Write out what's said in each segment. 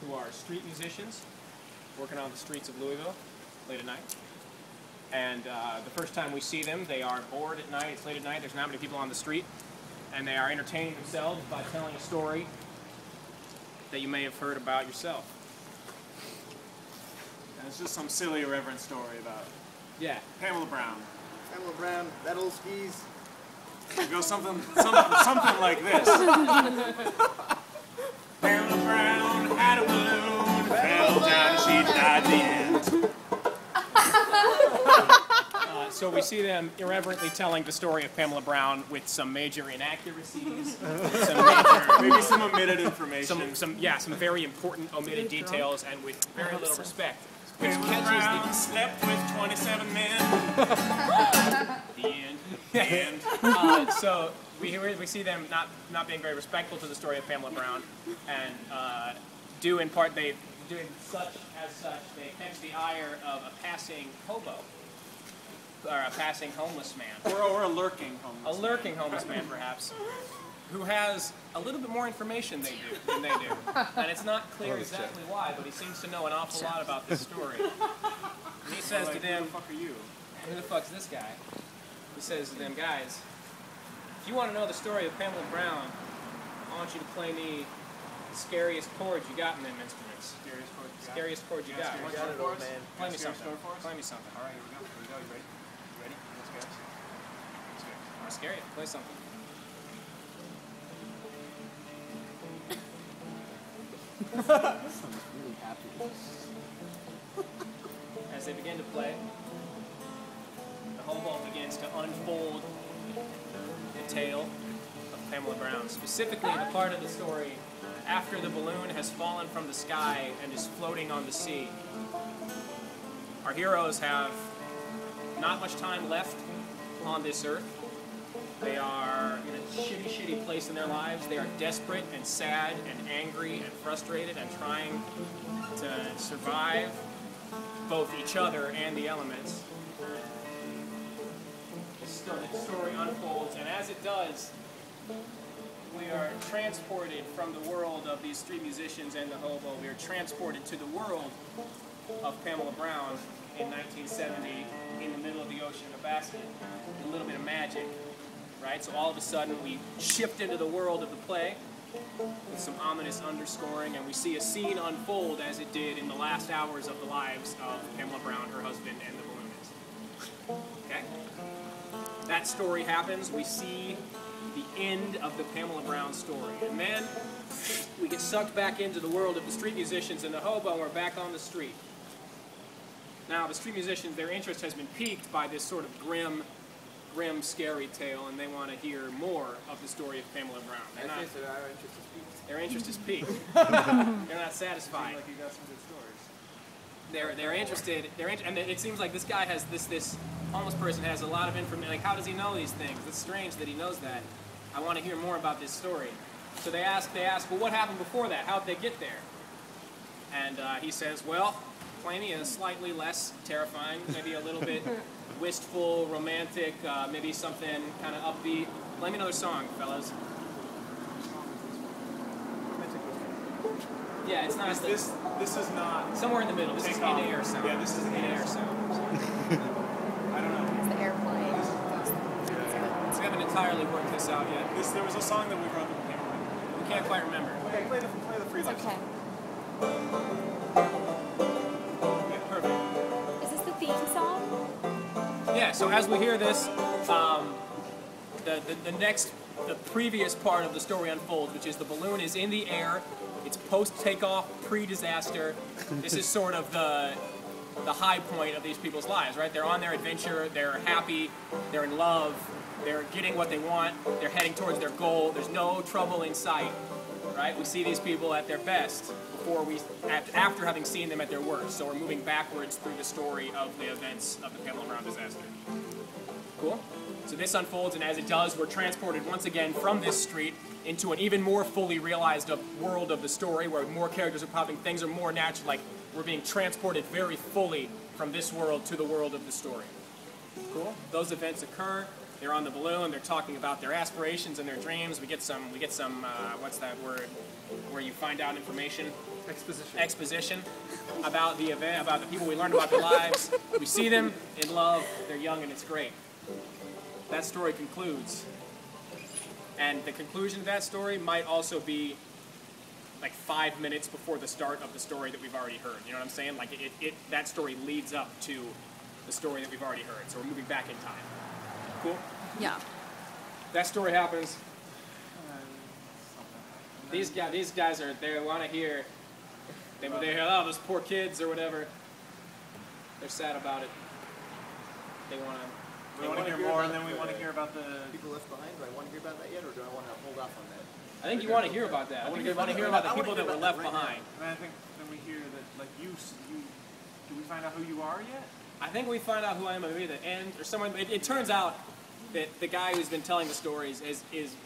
who are street musicians working on the streets of Louisville late at night. And the first time we see them, they are bored at night. It's late at night. There's not many people on the street. And they are entertaining themselves by telling a story that you may have heard about yourself. And it's just some silly, irreverent story about Pamela Brown. Pamela Brown, that old skis. It goes something like this. Pamela Brown had a balloon, fell down and she died at the end. So we see them irreverently telling the story of Pamela Brown with some major inaccuracies, maybe some omitted information. Some very important omitted details, and with very little respect. Which Pamela Brown slept with 27 men. The end. The end. So we see them not being very respectful to the story of Pamela Brown, and do in part they catch the ire of a passing hobo. Or a passing homeless man. Or a lurking homeless man. A lurking homeless man, perhaps, who has a little bit more information than they do. And it's not clear exactly why, but he seems to know an awful lot about this story. And he says to them, who the fuck are you? Who the fuck's this guy? He says to them, guys, if you want to know the story of Pamela Brown, I want you to play me the scariest chords you got in them instruments. Scariest chords you got. Play me something. Play me something. All right, here we go. Here we go. You ready? Ready? Let's go. I want to scare you. Play something. Really happy. As they begin to play, the hobo begins to unfold the tale of Pamela Brown, specifically the part of the story after the balloon has fallen from the sky and is floating on the sea. Our heroes have not much time left on this earth. They are in a shitty place in their lives. They are desperate and sad and angry and frustrated and trying to survive both each other and the elements. The story unfolds, and as it does, we are transported from the world of these street musicians and the hobo. We are transported to the world of Pamela Brown in 1970 in the middle of the ocean in a basket. A little bit of magic, right? So all of a sudden we shift into the world of the play with some ominous underscoring, and we see a scene unfold as it did in the last hours of the lives of Pamela Brown, her husband, and the balloonist. Okay? That story happens. We see the end of the Pamela Brown story. And then we get sucked back into the world of the street musicians and the hobo, and we're back on the street. Now, the street musicians, their interest has been piqued by this sort of grim, scary tale, and they want to hear more of the story of Pamela Brown. Their interest is piqued. They're not satisfied. Like you got some good stories. They're interested, and it seems like this guy has this homeless person has a lot of information. Like, how does he know these things? It's strange that he knows that. I want to hear more about this story. So they ask, well, what happened before that? How'd they get there? And he says, well, Planey is slightly less terrifying, maybe a little bit wistful, romantic, maybe something kind of upbeat. Play me another song, fellas. Yeah, it's not. This is not. Somewhere in the middle. This is in-air sound. Yeah, this is in-air sound. I don't know. It's the airplane. We haven't entirely worked this out yet. There was a song that we wrote that we can't remember. We can't quite remember. Okay, play the free It's lecture. okay. Okay, perfect. Is this the theme song? Yeah, so as we hear this, the previous part of the story unfolds, which is the balloon is in the air. It's post-takeoff, pre-disaster. This is sort of the high point of these people's lives, right? They're on their adventure, they're happy, they're in love, they're getting what they want, they're heading towards their goal, there's no trouble in sight, right? We see these people at their best after having seen them at their worst. So we're moving backwards through the story of the events of the Pamela Brown disaster. Cool? So this unfolds, and as it does, we're transported once again from this street into an even more fully realized world of the story, where more characters are popping, things are more natural, like we're being transported very fully from this world to the world of the story. Cool? Those events occur. They're on the balloon. They're talking about their aspirations and their dreams. We get some. What's that word? Where you find out information. Exposition about the event, about the people we learned about their lives. We see them in love. They're young, and it's great. That story concludes, and the conclusion of that story might also be like 5 minutes before the start of the story that we've already heard. You know what I'm saying? Like that story leads up to the story that we've already heard. So we're moving back in time. Cool? Yeah. That story happens. These guys are, they want to hear, they hear, oh, those poor kids or whatever. They're sad about it. They want to. We want to hear more, and then we want to hear about the people left behind. Do I want to hear about that yet, or do I want to hold off on that? I think you want to hear about that. I think you want to hear about the people that were left behind. And I think then we hear that, like, do we find out who you are yet? I think we find out who I am maybe at the end, or someone. It turns out that the guy who's been telling the stories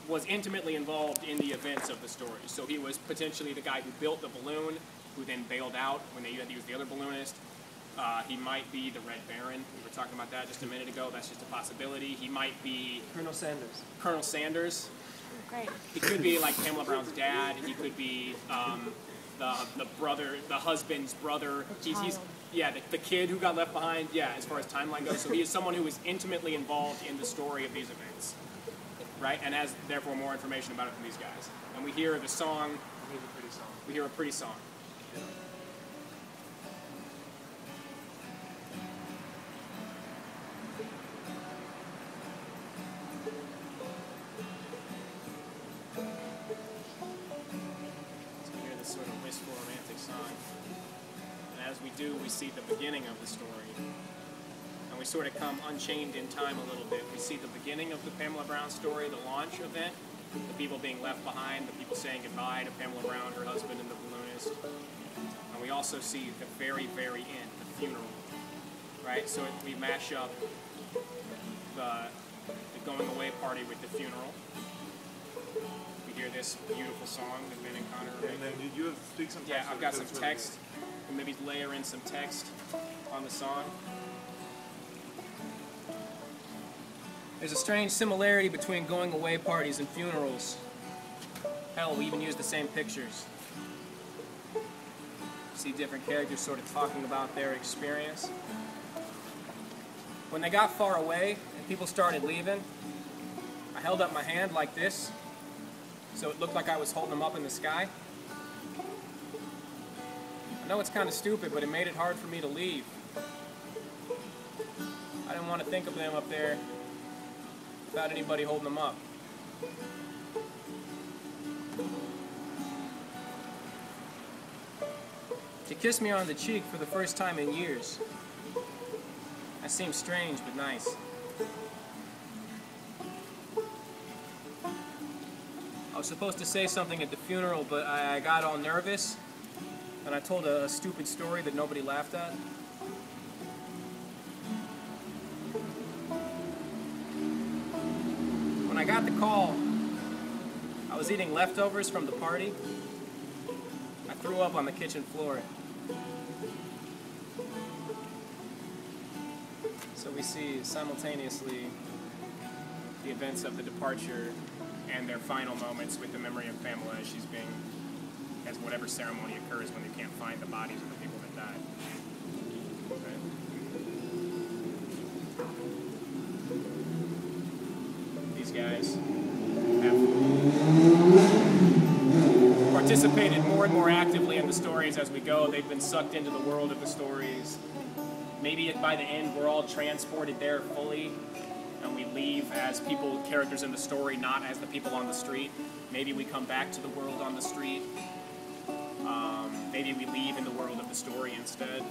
was intimately involved in the events of the stories. So he was potentially the guy who built the balloon, who then bailed out when he was the other balloonist. He might be the Red Baron. We were talking about that just a minute ago. That's just a possibility. He might be Colonel Sanders. Colonel Sanders. Great. He could be like Pamela Brown's dad. He could be the brother, the husband's brother. He's the kid who got left behind. Yeah, as far as timeline goes. So he is someone who is intimately involved in the story of these events, right? And has therefore more information about it than these guys. And we hear the song. We hear a pretty song. Sort of wistful romantic song. And as we do, we see the beginning of the story. And we sort of come unchained in time a little bit. We see the beginning of the Pamela Brown story, the launch event, the people being left behind, the people saying goodbye to Pamela Brown, her husband, and the balloonist. And we also see the very, very end, the funeral. Right? So we mash up the going away party with the funeral. Hear this beautiful song that Ben and Connor are making. And then did you speak some text? Yeah, I've got some text. And maybe layer in some text on the song. There's a strange similarity between going away parties and funerals. Hell, we even use the same pictures. See different characters sort of talking about their experience. When they got far away and people started leaving, I held up my hand like this, so it looked like I was holding them up in the sky. I know it's kind of stupid, but it made it hard for me to leave. I didn't want to think of them up there without anybody holding them up. She kissed me on the cheek for the first time in years. That seemed strange, but nice. I was supposed to say something at the funeral, but I got all nervous, and I told a stupid story that nobody laughed at. When I got the call, I was eating leftovers from the party. I threw up on the kitchen floor. So we see simultaneously the events of the departure and their final moments with the memory of Pamela as whatever ceremony occurs when they can't find the bodies of the people that died. Okay. These guys have participated more and more actively in the stories as we go. They've been sucked into the world of the stories. Maybe by the end we're all transported there fully, and we leave as characters in the story, not as the people on the street. Maybe we come back to the world on the street. Maybe we leave in the world of the story instead.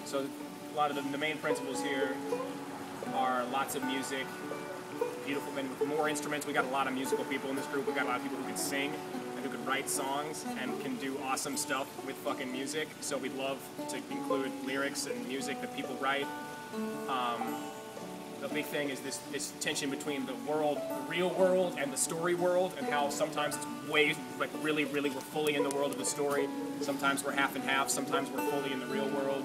So a lot of the main principles here are lots of music, beautiful, and with more instruments. We got a lot of musical people in this group. We got a lot of people who can sing and who can write songs and can do awesome stuff with fucking music. So we'd love to include lyrics and music that people write. The big thing is this tension between the real world, and the story world, and how sometimes it's really we're fully in the world of the story. Sometimes we're half and half. Sometimes we're fully in the real world.